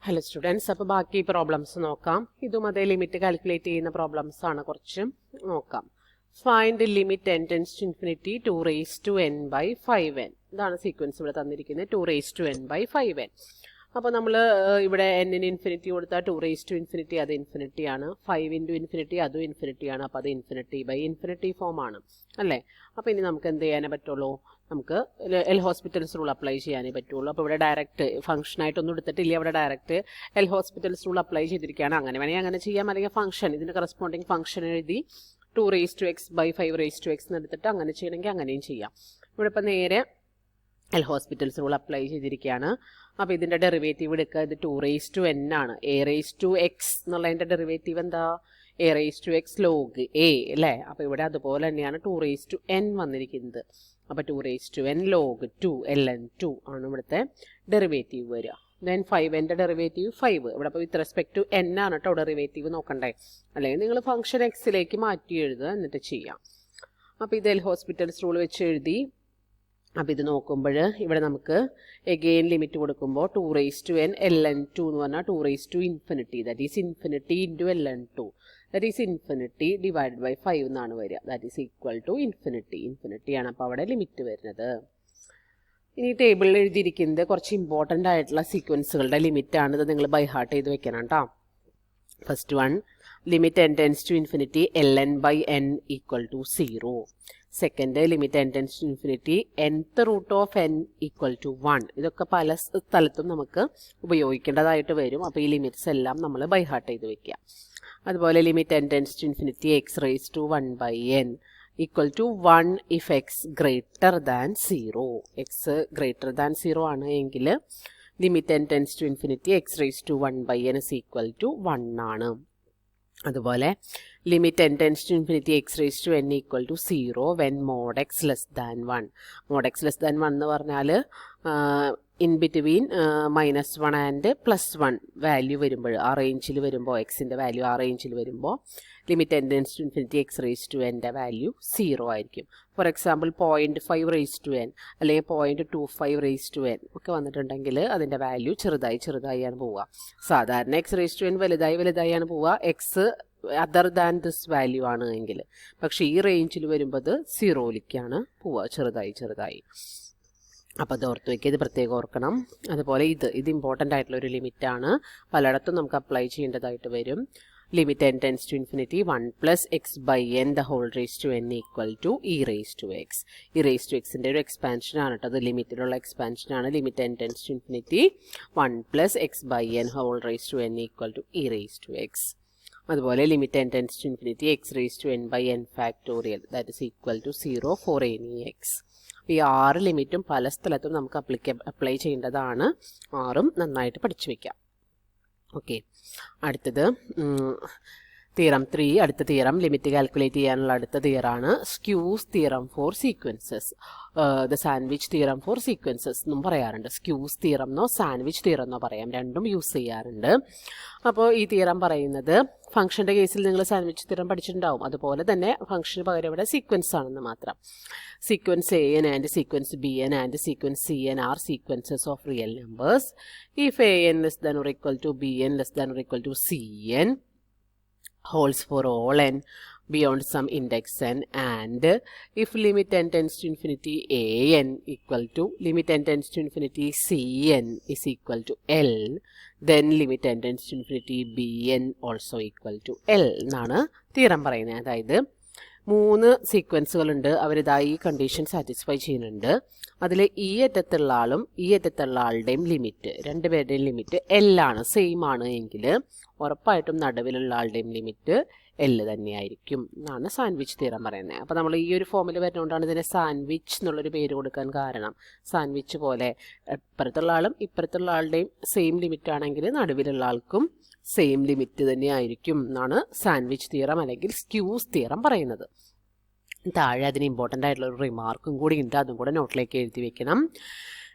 Hello students, അപ്പോൾ ബാക്കി problems നോക്കാം. ഇതും അതേ ലിമിറ്റ് കാൽക്കുലേറ്റ് ചെയ്യുന്ന പ്രോബ്ലംസ് ആണ് കുറച്ചും നോക്കാം. Find limit n tends to infinity 2 raised to n by 5n. ഇതാണ് സീക്വൻസ് ഇവിടെ തന്നിരിക്കുന്നത് 2 raised to n by 5n. അപ്പോൾ നമ്മൾ ഇവിടെ n-ന് ഇൻഫിനിറ്റി കൊടുത്താൽ 2 raised to infinity അത് ഇൻഫിനിറ്റി ആണ്, 5 into infinity അതും ഇൻഫിനിറ്റി ആണ്. അപ്പോൾ അത് ഇൻഫിനിറ്റി ബൈ ഇൻഫിനിറ്റി ഫോം ആണ് അല്ലേ. അപ്പോൾ ഇനി നമുക്ക് എന്ത് ചെയ്യാനേ പറ്റുള്ളൂ, നമുക്ക് എൽ ഹോസ്പിറ്റൽസ് റൂൾ അപ്ലൈ ചെയ്യാനേ പറ്റുള്ളൂ. അപ്പോൾ ഇവിടെ ഡയറക്റ്റ് ഫംഗ്ഷനായിട്ടൊന്നും എടുത്തിട്ടില്ല, ഇവിടെ direct L hospitals rule apply ചെയ്തിരിക്കുകയാണ്. അങ്ങനെ വേണമെങ്കിൽ അങ്ങനെ ചെയ്യാം, അല്ലെങ്കിൽ ഫംഗ്ഷൻ ഇതിന് കറസ്പോണ്ടിങ് ഫംഗ്ഷൻ എഴുതി 2 raised to x by 5 raised to x എന്നെടുത്തിട്ട് അങ്ങനെ ചെയ്യണമെങ്കിൽ അങ്ങനെയും ചെയ്യാം. ഇവിടെ ഇപ്പം നേരെ എൽ ഹോസ്പിറ്റൽസ് റൂൾ അപ്ലൈ ചെയ്തിരിക്കുകയാണ്. അപ്പോൾ ഇതിൻ്റെ ഡെറിവേറ്റീവ് എടുക്കുക. ഇത് 2 raised to n ആണ്. a raised to x എന്നുള്ളതിൻ്റെ ഡെറിവേറ്റീവ് എന്താ, a raised to x log a അല്ലേ. അപ്പോൾ ഇവിടെ അതുപോലെ തന്നെയാണ് 2 raised to n വന്നിരിക്കുന്നത്. അപ്പോൾ 2 raised to n log 2 ln2 ആണ് ഇവിടുത്തെ ഡെറിവേറ്റീവ് വരിക. Then 5n derivative 5. ഇവിടെ അപ്പോൾ വിത്ത് റെസ്പെക്ട് ടു n ആണ് കേട്ടോ ഡെറിവേറ്റീവ് നോക്കണ്ടേ, അല്ലെങ്കിൽ നിങ്ങൾ ഫംഗ്ഷൻ എക്സിലേക്ക് മാറ്റി എഴുതുക എന്നിട്ട് ചെയ്യാം. അപ്പോൾ ഇത് എൽ ഹോസ്പിറ്റൽസ് റൂൾ വെച്ച് എഴുതി. അപ്പോൾ ഇത് നോക്കുമ്പോൾ ഇവിടെ നമുക്ക് എഗെയിൻ ലിമിറ്റ് കൊടുക്കുമ്പോൾ 2 raised to n ln2 എന്ന് പറഞ്ഞാൽ 2 raised to infinity, that is infinity into ln2, that is infinity divide by 5 എന്നാണ് വരിക. That is equal to infinity ആണ് അപ്പോൾ അവിടെ ലിമിറ്റ് വരുന്നത്. ഇനി ടേബിളിൽ എഴുതിയിരിക്കുന്നത് കുറച്ച് ഇമ്പോർട്ടൻ്റ് ആയിട്ടുള്ള സീക്വൻസുകളുടെ ലിമിറ്റാണ്. ഇത് നിങ്ങൾ ബൈ ഹാർട്ട് ചെയ്ത് വെക്കണം കേട്ടോ. First one, limit n tends to infinity ln by n equal to 0. Second, limit n tends to infinity nth root of n equal to 1. ഇതൊക്കെ പല സ്ഥലത്തും നമുക്ക് ഉപയോഗിക്കേണ്ടതായിട്ട് വരും. അപ്പോൾ ഈ ലിമിറ്റ്സ് എല്ലാം നമ്മൾ ബൈ ഹാർട്ട് ചെയ്ത് വെക്കുക. അതുപോലെ limit n tends to infinity x raised to 1 by n equal to 1 if x greater than 0. x greater than 0 ആണ് എങ്കിൽ limit n tends to infinity x raised to 1 by n is equal to 1 ആണ്. അതുപോലെ limit n tends to infinity x raised to n equal to 0 when mod x less than 1. mod x less than 1 എന്ന് പറഞ്ഞാൽ in between -1 and +1 value വരുമ്പോൾ, ആ റേഞ്ചിൽ വരുമ്പോൾ, എക്സിൻ്റെ value ആ റേഞ്ചിൽ വരുമ്പോൾ limit n tends to infinity x raised to n value 0 ആയിരിക്കും. For example 0.5 raised to n അല്ലെങ്കിൽ 0.25 raised to n ഒക്കെ വന്നിട്ടുണ്ടെങ്കിൽ അതിൻ്റെ വാല്യൂ ചെറുതായാണ് പോവുക. സാധാരണ x raised to n വലുതായാണ് പോവുക, X other than this value ആണ് എങ്കിൽ. പക്ഷേ ഈ റേഞ്ചിൽ വരുമ്പോൾ അത് 0ലേക്കാണ് പോവുക, ചെറുതായി. അപ്പോൾ അത് ഓർത്ത് വയ്ക്കുക, ഇത് പ്രത്യേകം ഓർക്കണം. അതുപോലെ ഇത് ഇമ്പോർട്ടൻ്റ് ആയിട്ടുള്ള ഒരു ലിമിറ്റാണ്, പലയിടത്തും നമുക്ക് അപ്ലൈ ചെയ്യേണ്ടതായിട്ട് വരും. Limit n tends to infinity 1 plus x by n the whole raised to n equal to e raised to x. e raised to xൻ്റെ ഒരു എക്സ്പാൻഷൻ ആണ് കേട്ടോ, അത് ലിമിറ്റിലുള്ള എക്സ്പാൻഷൻ ആണ്. Limit n tends to infinity 1 plus x by n whole raised to n equal to e raised to x. അതുപോലെ limit n tends to infinity x raised to n by n factorial that is equal to 0 for any x. ഈ 6 ലിമിറ്റും പല സ്ഥലത്തും നമുക്ക് apply ചെയ്യേണ്ടതാണ്. 6ഉം നന്നായിട്ട് പഠിച്ചു വയ്ക്കാം. ഓക്കെ, അടുത്തത് തിയറം 3. അടുത്ത തിയറം ലിമിറ്റ് കാൽക്കുലേറ്റ് ചെയ്യാനുള്ള അടുത്ത തിയറാണ് squeeze theorem for sequences. The sandwich theorem for sequences എന്നും പറയാറുണ്ട്. സ്ക്യൂസ് തിയറം എന്നോ സാൻഡ്വിച്ച് തിയറം എന്നോ പറയാം, രണ്ടും യൂസ് ചെയ്യാറുണ്ട്. അപ്പോൾ ഈ തിയറം പറയുന്നത് ഫംഗ്ഷൻ്റെ കേസിൽ നിങ്ങൾ സാൻഡ്വിച്ച് തിയറം പഠിച്ചിട്ടുണ്ടാവും, അതുപോലെ തന്നെ ഫംഗ്ഷന് പകരം ഇവിടെ സീക്വൻസ് ആണെന്ന് മാത്രം. Sequence an and sequence bn and sequence cn are sequences of real numbers if an less than or equal to bn less than or equal to cn holds for all n beyond some index n, and if limit n tends to infinity an equal to limit n tends to infinity cn is equal to l, then limit n tends to infinity bn also equal to l എന്നാണ് theorem പറയുന്നത്. അതായത് 3 സീക്വൻസുകളുണ്ട്, അവരിതായി ഈ condition satisfy ചെയ്യുന്നുണ്ട്. അതിൽ ഈ അറ്റത്തുള്ള ആളും ഈ അറ്റത്തുള്ള ആളുടെയും ലിമിറ്റ്, രണ്ടുപേരുടെയും ലിമിറ്റ് L ആണ്, സെയിം ആണ് എങ്കിൽ ഉറപ്പായിട്ടും നടുവിലുള്ള ആളുടെയും ലിമിറ്റ് L തന്നെയായിരിക്കും എന്നാണ് സാൻഡ്വിച്ച് തിയറം പറയുന്നത്. അപ്പോൾ നമ്മൾ ഈ ഒരു ഫോമിൽ വരുന്നതുകൊണ്ടാണ് ഇതിനെ സാൻഡ്വിച്ച് എന്നുള്ളൊരു പേര് കൊടുക്കാൻ കാരണം. സാൻഡ്വിച്ച് പോലെ ഇപ്പുറത്തുള്ള ആളും ഇപ്പുറത്തുള്ള ആളുടെയും സെയിം ലിമിറ്റ് ആണെങ്കിൽ നടുവിലുള്ള ആൾക്കും സെയിം ലിമിറ്റ് തന്നെയായിരിക്കും എന്നാണ് സാൻഡ്വിച്ച് തിയറം അല്ലെങ്കിൽ സ്ക്യൂസ് തിയറം പറയുന്നത്. താഴെ അതിന് ഇമ്പോർട്ടൻ്റ് ആയിട്ടുള്ള ഒരു റിമാർക്കും കൂടി ഉണ്ട്, അതും കൂടെ നോട്ടിലേക്ക് എഴുതി വെക്കണം.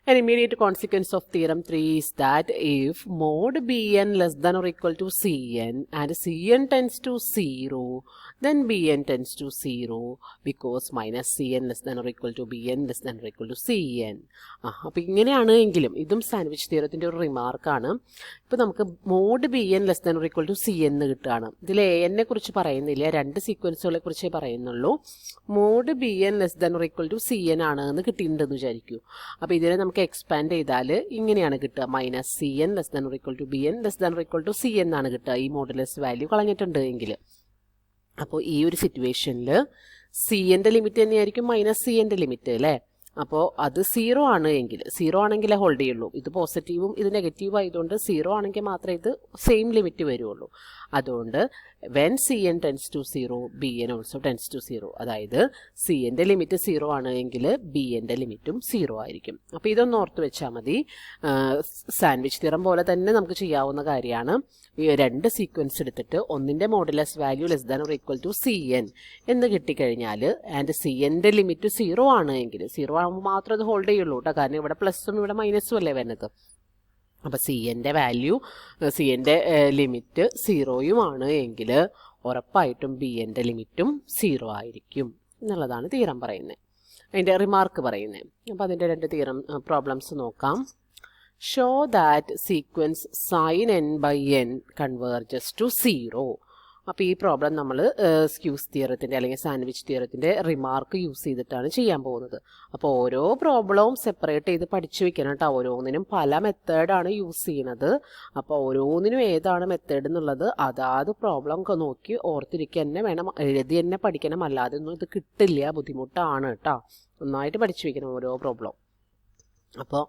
An immediate consequence of theorem 3 is that if mod Bn less than or equal to Cn and Cn tends to 0, then Bn tends to 0 because minus Cn less than or equal to Bn less than or equal to Cn. അപ്പോൾ ഇങ്ങനെയാണ് എങ്കിലും ഇതും sandwich തിയറത്തിൻ്റെ ഒരു റിമാർക്കാണ്. ഇപ്പോൾ നമുക്ക് mod Bn less than or equal to Cn എന്ന് കിട്ടുകയാണ്. ഇതിൽ Anനെ കുറിച്ച് പറയുന്നില്ല, രണ്ട് സീക്വൻസുകളെ കുറിച്ചേ പറയുന്നുള്ളൂ. Mod Bn less than or equal to Cn ആണ് എന്ന് കിട്ടിയിട്ടുണ്ടെന്ന് വിചാരിക്കൂ. അപ്പോൾ ഇതിനെ നമുക്ക് എക്സ്പാൻഡ് ചെയ്താൽ ഇങ്ങനെയാണ് കിട്ടുക, minus Cn less than or equal to Bn less than or equal to Cn എന്നാണ് കിട്ടുക ഈ മോഡുലസ് വാല്യൂ കളഞ്ഞിട്ടുണ്ട് എങ്കിൽ. അപ്പോൾ ഈ ഒരു സിറ്റുവേഷനിൽ Cൻ്റെ ലിമിറ്റ് തന്നെയായിരിക്കും മൈനസ് Cൻ്റെ ലിമിറ്റ് അല്ലേ. അപ്പോൾ അത് 0 ആണ് എങ്കിൽ, 0 ആണെങ്കിലേ ഹോൾഡ് ചെയ്യുള്ളൂ. ഇത് പോസിറ്റീവും ഇത് നെഗറ്റീവും ആയതുകൊണ്ട് 0 ആണെങ്കിൽ മാത്രമേ ഇത് സെയിം ലിമിറ്റ് വരുള്ളൂ. അതുകൊണ്ട് when Cn tends to 0 Bn also tends to 0. അതായത് Cൻ്റെ ലിമിറ്റ് 0 ആണ് എങ്കിൽ Bൻ്റെ ലിമിറ്റും 0 ആയിരിക്കും. അപ്പോൾ ഇതൊന്ന് ഓർത്ത് വെച്ചാൽ മതി. സാൻഡ്വിച്ച് തിയറം പോലെ തന്നെ നമുക്ക് ചെയ്യാവുന്ന കാര്യമാണ്. ഈ രണ്ട് സീക്വൻസ് എടുത്തിട്ട് ഒന്നിൻ്റെ modulus value less than or equal to Cn എന്ന് കിട്ടിക്കഴിഞ്ഞാൽ ആൻഡ് Cൻ്റെ ലിമിറ്റ് 0 ആണ് എങ്കിൽ, 0 ആകുമ്പോൾ മാത്രമേ അത് ഹോൾഡ് ചെയ്യുള്ളൂ കേട്ടോ, കാരണം ഇവിടെ പ്ലസും ഇവിടെ മൈനസും അല്ലേ വരുന്നത്. അപ്പോൾ Cൻ്റെ വാല്യൂ Cൻ്റെ ലിമിറ്റ് 0 ആണ് എങ്കിൽ ഉറപ്പായിട്ടും Bൻ്റെ ലിമിറ്റും 0 ആയിരിക്കും എന്നുള്ളതാണ് തിയറം പറയുന്നത്, അതിൻ്റെ റിമാർക്ക് പറയുന്നത്. അപ്പോൾ അതിൻ്റെ രണ്ട് തിയറം പ്രോബ്ലംസ് നോക്കാം. Show that sequence sin n by n converges to 0. അപ്പോൾ ഈ പ്രോബ്ലം നമ്മൾ സ്ക്യൂസ് തിയറത്തിൻ്റെ അല്ലെങ്കിൽ സാൻഡ്വിച്ച് തിയറത്തിൻ്റെ റിമാർക്ക് യൂസ് ചെയ്തിട്ടാണ് ചെയ്യാൻ പോകുന്നത്. അപ്പോൾ ഓരോ പ്രോബ്ലവും സെപ്പറേറ്റ് ചെയ്ത് പഠിച്ചു വെക്കണം കേട്ടോ. ഓരോന്നിനും പല മെത്തേഡാണ് യൂസ് ചെയ്യുന്നത്. അപ്പോൾ ഓരോന്നിനും ഏതാണ് മെത്തേഡ് എന്നുള്ളത് അതാത് പ്രോബ്ലം നോക്കി ഓർത്തിരിക്കുക തന്നെ വേണം, എഴുതി തന്നെ പഠിക്കണം, അല്ലാതെ ഒന്നും ഇത് കിട്ടില്ല, ബുദ്ധിമുട്ടാണ് കേട്ടോ. നന്നായിട്ട് പഠിച്ചു വെക്കണം ഓരോ പ്രോബ്ലം. അപ്പോൾ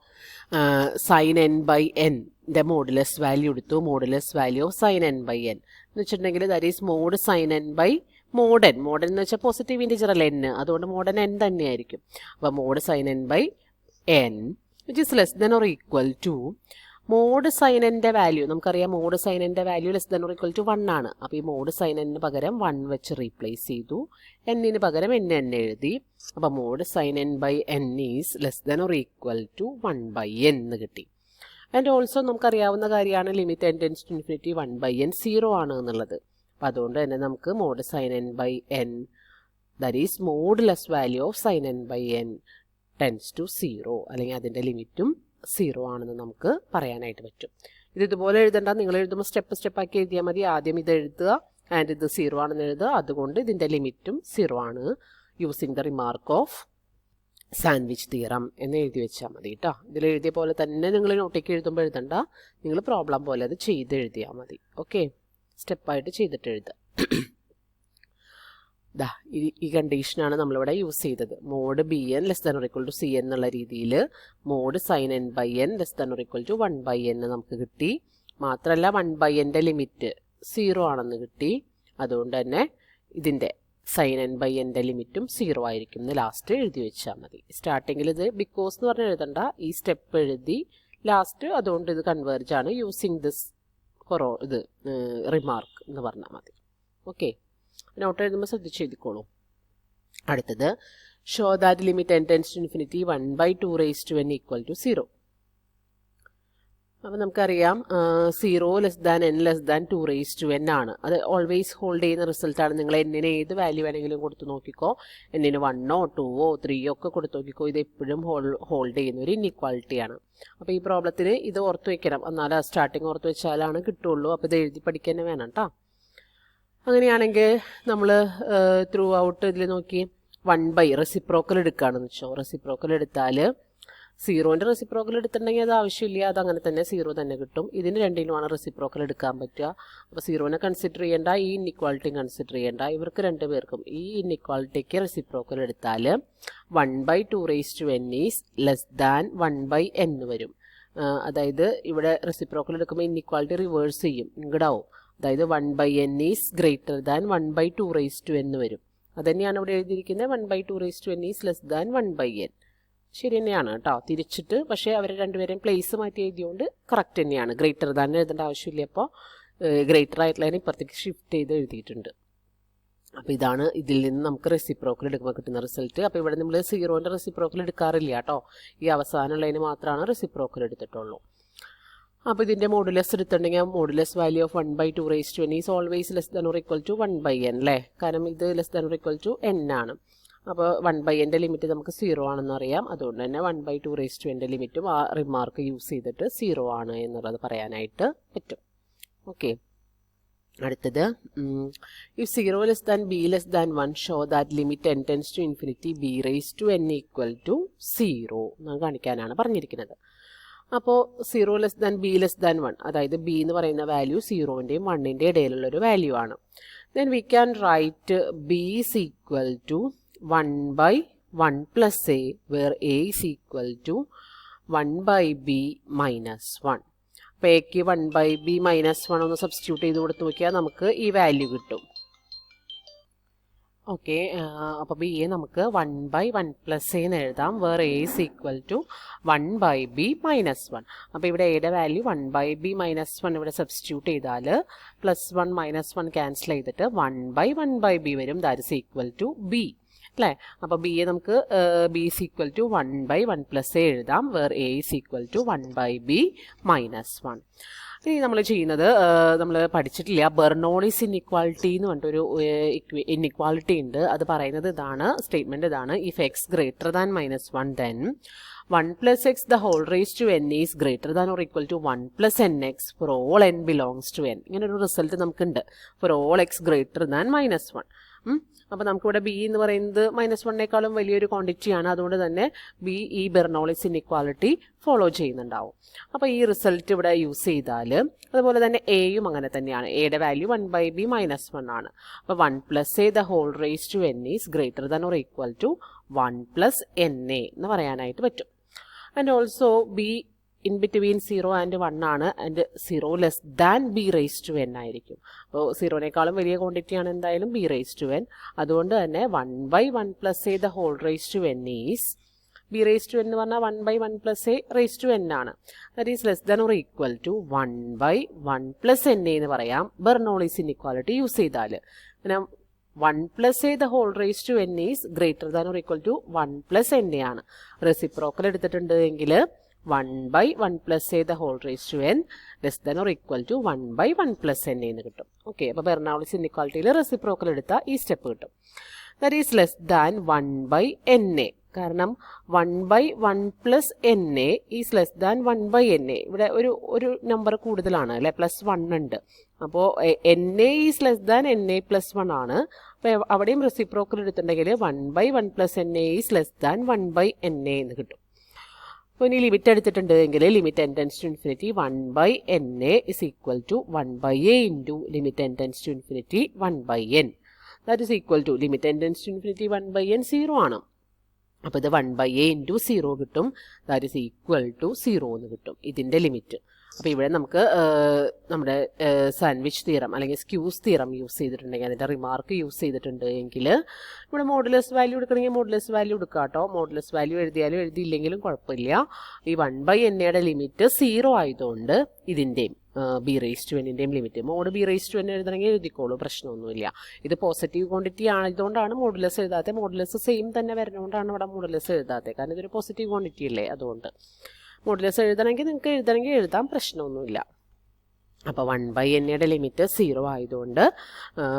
sin n by n ൻ്റെ മോഡുലസ് വാല്യൂ എടുത്തു, modulus value of sin n by n എന്ന് വെച്ചിട്ടുണ്ടെങ്കിൽ that is mod sin n by mod n. Mod എന്ന് വെച്ചാൽ പോസിറ്റീവ് ഇൻറ്റിജർ അല്ല n, അതുകൊണ്ട് മോഡ് n തന്നെയായിരിക്കും. അപ്പോൾ mod sin n by n which is less than or equal to mod sin n-ൻ്റെ value നമുക്കറിയാം, മോഡ് sin n-ൻ്റെ value less than or equal to 1 ആണ്. അപ്പോൾ ഈ മോഡ് sin n-ന് പകരം 1 വെച്ച് റീപ്ലേസ് ചെയ്തു, n-ന് പകരം n എഴുതി. അപ്പോൾ mod sin n by n is less than or equal to 1 by n എന്ന് കിട്ടി. ആൻഡ് ഓൾസോ നമുക്കറിയാവുന്ന കാര്യമാണ് limit n tends to infinity 1 by n 0 ആണ് എന്നുള്ളത്. അപ്പോൾ അതുകൊണ്ട് തന്നെ നമുക്ക് mod sin n by n that is modulus value of sin n by n tends to 0 അല്ലെങ്കിൽ അതിൻ്റെ ലിമിറ്റും 0 ആണെന്ന് നമുക്ക് പറയാനായിട്ട് പറ്റും. ഇതുപോലെ എഴുതണ്ട, നിങ്ങൾ എഴുതുമ്പോൾ സ്റ്റെപ്പാക്കി എഴുതിയാൽ മതി. ആദ്യം ഇത് എഴുതുക ആൻഡ് ഇത് 0 ആണെന്ന് എഴുതുക, അതുകൊണ്ട് ഇതിൻ്റെ ലിമിറ്റും 0 ആണ് using the remark of sandwich theorem എന്ന് എഴുതി വെച്ചാൽ മതി കേട്ടോ. ഇതിൽ എഴുതിയ പോലെ തന്നെ നിങ്ങൾ നോട്ടേക്ക് എഴുതുമ്പോൾ എഴുതണ്ട, നിങ്ങൾ പ്രോബ്ലം പോലെ അത് ചെയ്ത് എഴുതിയാൽ മതി. ഓക്കെ, സ്റ്റെപ്പായിട്ട് ചെയ്തിട്ട് എഴുതുക. ഈ കണ്ടീഷനാണ് നമ്മളിവിടെ യൂസ് ചെയ്തത്. Mod Bn less than or equal to Cn എന്നുള്ള രീതിയിൽ mod sin n by n less than or equal to 1 by n നമുക്ക് കിട്ടി. മാത്രമല്ല 1 by n-ൻ്റെ ലിമിറ്റ് 0 ആണെന്ന് കിട്ടി. അതുകൊണ്ട് തന്നെ ഇതിൻ്റെ sin n by n-ൻ്റെ ലിമിറ്റും 0 ആയിരിക്കും എന്ന് ലാസ്റ്റ് എഴുതി വെച്ചാൽ മതി. സ്റ്റാർട്ടിങ്ങിൽ ഇത് ബിക്കോസ് എന്ന് പറഞ്ഞ് എഴുതണ്ട, ഈ സ്റ്റെപ്പ് എഴുതി ലാസ്റ്റ് അതുകൊണ്ട് ഇത് കൺവേർജ് ആണ് യൂസിങ് ദിസ് ഇത് റിമാർക്ക് എന്ന് പറഞ്ഞാൽ മതി. ഓക്കെ, നോട്ട് എഴുതുമ്പോൾ ശ്രദ്ധിച്ച് എഴുതിക്കോളൂ. അടുത്തത് show that limit n tends to infinity 1 by 2 raised to n equal to 0. അപ്പോൾ നമുക്കറിയാം 0 less than n less than 2 raised to n ആണ്. അത് ഓൾവേസ് ഹോൾഡ് ചെയ്യുന്ന റിസൾട്ടാണ്. നിങ്ങൾ n-ന് ഏത് വാല്യൂ വേണമെങ്കിലും കൊടുത്ത് നോക്കിക്കോ, n-ന് 1ഓ 2ഓ 3ഓ ഒക്കെ കൊടുത്ത് നോക്കിക്കോ, ഇത് എപ്പോഴും ഹോൾഡ് ചെയ്യുന്ന ഒരു ഇൻഇക്വാളിറ്റിയാണ്. അപ്പോൾ ഈ പ്രോബ്ലത്തിന് ഇത് ഓർത്ത് വെക്കണം, എന്നാലും സ്റ്റാർട്ടിങ് ഓർത്ത് വെച്ചാലാണ് കിട്ടുള്ളൂ. അപ്പോൾ ഇത് എഴുതി പഠിക്കാൻ തന്നെ വേണം കേട്ടോ. അങ്ങനെയാണെങ്കിൽ നമ്മൾ ത്രൂ ഔട്ട് ഇതിൽ നോക്കി 1 by റെസിപ്രോക്കൽ എടുക്കുകയാണെന്ന് വെച്ചോ. റെസിപ്രോക്കൽ എടുത്താൽ 0-ൻ്റെ റെസിപ്രോക്കൽ എടുത്തിട്ടുണ്ടെങ്കിൽ അത് ആവശ്യമില്ല, അത് അങ്ങനെ തന്നെ 0 തന്നെ കിട്ടും. ഇതിന് രണ്ടിലുമാണ് റെസിപ്രോക്കൽ എടുക്കാൻ പറ്റുക. അപ്പോൾ 0-നെ കൺസിഡർ ചെയ്യേണ്ട, ഈ ഇൻഇക്വാളിറ്റി കൺസിഡർ ചെയ്യേണ്ട. ഇവർക്ക് രണ്ടുപേർക്കും ഈ ഇൻഇക്വാളിറ്റിക്ക് റെസിപ്രോക്കൽ എടുത്താൽ 1 by 2 raised to n is less than 1 by n വരും. അതായത് ഇവിടെ റെസിപ്രോക്കൽ എടുക്കുമ്പോൾ ഇൻഇക്വാളിറ്റി റിവേഴ്സ് ചെയ്യും, ഇങ്ങടാവും. അതായത് 1 by n is greater than 1 by 2 raised to n വരും. അതുതന്നെയാണ് ഇവിടെ എഴുതിയിരിക്കുന്നത്. 1 by 2 raised to n is less than 1 by n. ശരി തന്നെയാണ് കേട്ടോ, തിരിച്ചിട്ട് പക്ഷേ അവർ രണ്ടുപേരെയും പ്ലേസ് മാറ്റി എഴുതിയോണ്ട് കറക്റ്റ് തന്നെയാണ്. ഗ്രേറ്റർ ദാൻ എഴുതേണ്ട ആവശ്യമില്ല. അപ്പോൾ ഗ്രേറ്റർ ആയിട്ടുള്ളതിനെ ഇപ്പുറത്തേക്ക് ഷിഫ്റ്റ് ചെയ്ത് എഴുതിയിട്ടുണ്ട്. അപ്പോൾ ഇതാണ് ഇതിൽ നിന്ന് നമുക്ക് റെസിപ്രോക്കൽ എടുക്കുമ്പോൾ കിട്ടുന്ന റിസൾട്ട്. അപ്പോൾ ഇവിടെ നമ്മൾ സീറോൻ്റെ റെസിപ്രോക്കൽ എടുക്കാറില്ല കേട്ടോ, ഈ അവസാനമുള്ളതിന് മാത്രമാണ് റെസിപ്രോക്കൽ എടുത്തിട്ടുള്ളൂ. അപ്പോൾ ഇതിൻ്റെ മോഡുലസ് എടുത്തിട്ടുണ്ടെങ്കിൽ modulus value of 1/2 raise to n is always less than or equal to 1/n അല്ലേ, കാരണം ഇത് less than or equal to n ആണ്. അപ്പോൾ 1/n ലിമിറ്റ് നമുക്ക് 0 ആണെന്ന് അറിയാം, അതുകൊണ്ട് തന്നെ 1/2 റേസ് ടു n ലിമിറ്റും ആ റിമാർക്ക് യൂസ് ചെയ്തിട്ട് 0 ആണ് എന്നുള്ളത് പറയാനായിട്ട് പറ്റും. ഓക്കെ, അടുത്തത് if 0 less than b less than 1 show that limit n tends to infinity b raise to n equal to 0 എന്ന് കാണിക്കാനാണ് പറഞ്ഞിരിക്കുന്നത്. അപ്പോൾ 0 less than b less than 1, അതായത് b എന്ന് പറയുന്ന വാല്യൂ 0ൻ്റെയും 1ൻ്റെയും ഇടയിലുള്ളൊരു വാല്യൂ ആണ്. Then we can write b is equal to 1/1 plus a where a is equal to 1/b minus 1. അപ്പോൾ എക്ക് 1/b മൈനസ് 1 ഒന്ന് സബ്സ്റ്റിറ്റ്യൂട്ട് ചെയ്ത് കൊടുത്ത് നോക്കിയാൽ നമുക്ക് ഈ വാല്യൂ കിട്ടും. ഓക്കെ, അപ്പോൾ ബി എ നമുക്ക് 1/1 പ്ലസ് എന്ന് എഴുതാം, where a is equal to 1/b minus 1. അപ്പോൾ ഇവിടെ എയുടെ വാല്യൂ 1/b മൈനസ് 1 ഇവിടെ സബ്സ്റ്റിറ്റ്യൂട്ട് ചെയ്താൽ +1 -1 ക്യാൻസൽ ചെയ്തിട്ട് 1/1/b വരും, that is equal to b അല്ലേ. അപ്പോൾ ബി എ നമുക്ക് b is equal to 1/1 plus a എഴുതാം, where a is equal to 1/b minus 1. ഇനി നമ്മൾ ചെയ്യുന്നത്, നമ്മൾ പഠിച്ചിട്ടില്ല, ബെർണോളിസ് ഇൻഇക്വാളിറ്റി എന്ന് പറഞ്ഞിട്ടൊരു ഇൻഇക്വാളിറ്റി ഉണ്ട്. അത് പറയുന്നത് ഇതാണ്, സ്റ്റേറ്റ്മെൻറ്റ് ഇതാണ്: if X greater than -1 then 1 + x the whole raised to n is greater than or equal to 1 + nx for all n belongs to n. ഇങ്ങനെ ഒരു റിസൾട്ട് നമുക്കുണ്ട്, for all x greater than -1. അപ്പോൾ നമുക്കിവിടെ B എന്ന് പറയുന്നത് -1നേക്കാളും വലിയൊരു ക്വാണ്ടിറ്റിയാണ്, അതുകൊണ്ട് തന്നെ ബി ഈ ബെർണോളിസ് ഇൻഇക്വാളിറ്റി ഫോളോ ചെയ്യുന്നുണ്ടാവും. അപ്പോൾ ഈ റിസൾട്ട് ഇവിടെ യൂസ് ചെയ്താൽ, അതുപോലെ തന്നെ എയും അങ്ങനെ തന്നെയാണ്, എയുടെ വാല്യൂ 1/b മൈനസ് 1 ആണ്. അപ്പോൾ 1 + a the whole raised to n is greater than or equal to 1 + na എന്ന് പറയാനായിട്ട് പറ്റും. And also b in between 0 and 1 ആണ്, ആൻഡ് 0 less than b raise to n ആയിരിക്കും. അപ്പോൾ 0നേക്കാളും വലിയ ക്വാണ്ടിറ്റിയാണ് എന്തായാലും b റേസ് ടു n, അതുകൊണ്ട് തന്നെ 1/1 + a the whole raised to n is, b raise to n എന്ന് പറഞ്ഞാൽ 1/1 + a റേസ് ടു n ആണ്, that is less than or equal to 1/1 + na എന്ന് പറയാം ബെർണോളിസ് ഇൻഇക്വാലിറ്റി യൂസ് ചെയ്താൽ. പിന്നെ 1 + a the whole raised to n is greater than or equal to 1 + na ആണ്. Reciprocal എടുത്തിട്ടുണ്ട് എങ്കിൽ 1/1 + a the whole raised to n less than or equal to 1/1 + na എന്ന് കിട്ടും. Okay, അപ്പോൾ ബെർണോളിസ് ഇൻഇക്വാലിറ്റിയിൽ റെസിപ്രോക്കൽ എടുത്താൽ ഈ സ്റ്റെപ്പ് കിട്ടും. That is less than 1/na, കാരണം 1/1 + na is less than 1/na. ഇവിടെ ഒരു നമ്പർ കൂടുതലാണ് അല്ലേ, +1 ഉണ്ട്. അപ്പോൾ na is less than na + 1 ആണ്. അപ്പോൾ അവിടെയും റെസിപ്രോക്കൽ എടുത്തിട്ടുണ്ടെങ്കിൽ 1/1 + na is less than 1/na എന്ന് കിട്ടും. അപ്പോൾ ഇനി ലിമിറ്റ് എടുത്തിട്ടുണ്ട് എങ്കിൽ limit n tends to infinity 1/na is equal to 1/a into limit n tends to infinity 1/n. That is equal to limit n tends to infinity 1/n 0 ആണ്. അപ്പോൾ ഇത് 1/a into 0 കിട്ടും, ദാറ്റ് ഈസ് ഈക്വൽ ടു 0 എന്ന് കിട്ടും ഇതിൻ്റെ limit. അപ്പോൾ ഇവിടെ നമുക്ക് നമ്മുടെ സാൻഡ്വിച്ച് തിയറം അല്ലെങ്കിൽ സ്ക്യൂസ് തിയറം യൂസ് ചെയ്തിട്ടുണ്ടെങ്കിൽ, അതിൻ്റെ റിമാർക്ക് യൂസ് ചെയ്തിട്ടുണ്ട് എങ്കിൽ ഇവിടെ മോഡുലസ് വാല്യൂ എടുക്കണമെങ്കിൽ മോഡുലസ് വാല്യൂ എടുക്കാം കേട്ടോ. മോഡുലസ് വാല്യൂ എഴുതിയാലും എഴുതിയില്ലെങ്കിലും കുഴപ്പമില്ല. ഈ 1/nയുടെ ലിമിറ്റ് 0 ആയതുകൊണ്ട് ഇതിൻ്റെയും b റേസ് ടു n-ൻ്റെയും limit mod b raise to n എഴുതണമെങ്കിൽ എഴുതിക്കോളൂ, പ്രശ്നമൊന്നുമില്ല. ഇത് പോസിറ്റീവ് ക്വാണ്ടിറ്റി ആയതുകൊണ്ടാണ് മോഡുലസ് എഴുതാത്തത്. മോഡുലസ് സെയിം തന്നെ വരുന്നതുകൊണ്ടാണ് ഇവിടെ മോഡുലസ് എഴുതാത്തത്, കാരണം ഇതൊരു പോസിറ്റീവ് ക്വാണ്ടിറ്റി അല്ലേ, അതുകൊണ്ട്. മോഡുലസ് എഴുതണമെങ്കിൽ നിങ്ങൾക്ക് എഴുതാം, പ്രശ്നമൊന്നുമില്ല. അപ്പോൾ 1/nയുടെ ലിമിറ്റ് 0 ആയതുകൊണ്ട്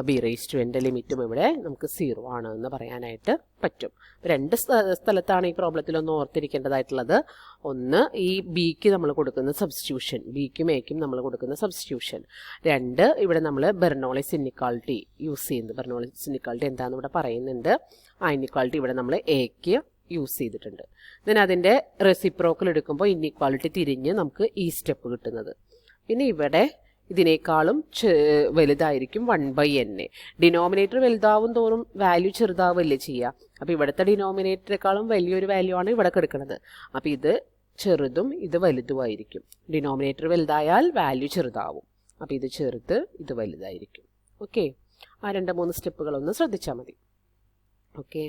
b റേസ് ടു n-ൻ്റെ ലിമിറ്റും ഇവിടെ നമുക്ക് 0 ആണ് എന്ന് പറയാനായിട്ട് പറ്റും. രണ്ട് സ്ഥലത്താണ് ഈ പ്രോബ്ലത്തിലൊന്ന് ഓർത്തിരിക്കേണ്ടതായിട്ടുള്ളത്. ഒന്ന്, ഈ ബിക്ക് നമ്മൾ കൊടുക്കുന്ന സബ്സ്റ്റിറ്റ്യൂഷൻ, ബിക്കും എക്കും നമ്മൾ കൊടുക്കുന്ന സബ്സ്റ്റിറ്റ്യൂഷൻ. 2, ഇവിടെ നമ്മൾ ബെർണോളിസ് ഇൻഇക്വാളിറ്റി യൂസ് ചെയ്യുന്നത്. ബെർണോളിസ് ഇൻഇക്വാളിറ്റി എന്താണെന്ന് ഇവിടെ പറയുന്നുണ്ട്. ആ ഇൻഇക്വാളിറ്റി ഇവിടെ നമ്മൾ എക്ക് യൂസ് ചെയ്തിട്ടുണ്ട്. ദെൻ അതിൻ്റെ റെസിപ്രോക്കൽ എടുക്കുമ്പോൾ ഇൻഇക്വാളിറ്റി തിരിഞ്ഞ് നമുക്ക് ഈ സ്റ്റെപ്പ് കിട്ടുന്നത്. പിന്നെ ഇവിടെ ഇതിനേക്കാളും വലുതായിരിക്കും 1/n. ഡിനോമിനേറ്റർ വലുതാവും തോറും വാല്യൂ ചെറുതാവല്ലേ ചെയ്യുക. അപ്പോൾ ഇവിടുത്തെ ഡിനോമിനേറ്ററേക്കാളും വലിയൊരു വാല്യൂ ആണ് ഇവിടെ കിടക്കുന്നത്. അപ്പോൾ ഇത് ചെറുതും ഇത് വലുതുമായിരിക്കും. Denominator വലുതായാൽ value ചെറുതാവും. അപ്പോൾ ഇത് ചെറുത്, ഇത് വലുതായിരിക്കും. ഓക്കെ, ആ 2-3 സ്റ്റെപ്പുകളൊന്ന് ശ്രദ്ധിച്ചാൽ മതി. ഓക്കെ.